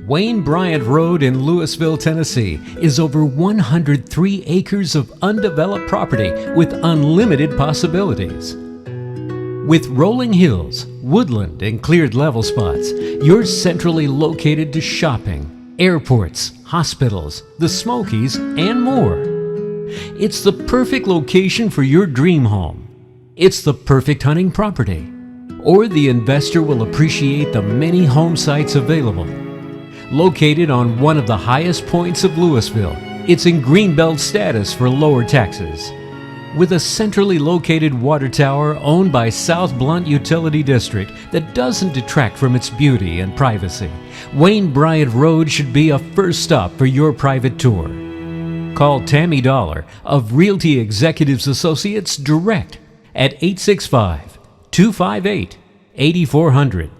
Wayne Bryant Road in Louisville, Tennessee is over 103 acres of undeveloped property with unlimited possibilities. With rolling hills, woodland, and cleared level spots, you're centrally located to shopping, airports, hospitals, the Smokies, and more. It's the perfect location for your dream home. It's the perfect hunting property. Or the investor will appreciate the many home sites available. Located on one of the highest points of Louisville, it's in Greenbelt status for lower taxes. With a centrally located water tower owned by South Blount Utility District that doesn't detract from its beauty and privacy, Wayne Bryant Road should be a first stop for your private tour. Call Tammy Dollar of Realty Executives Associates direct at 865-258-8400.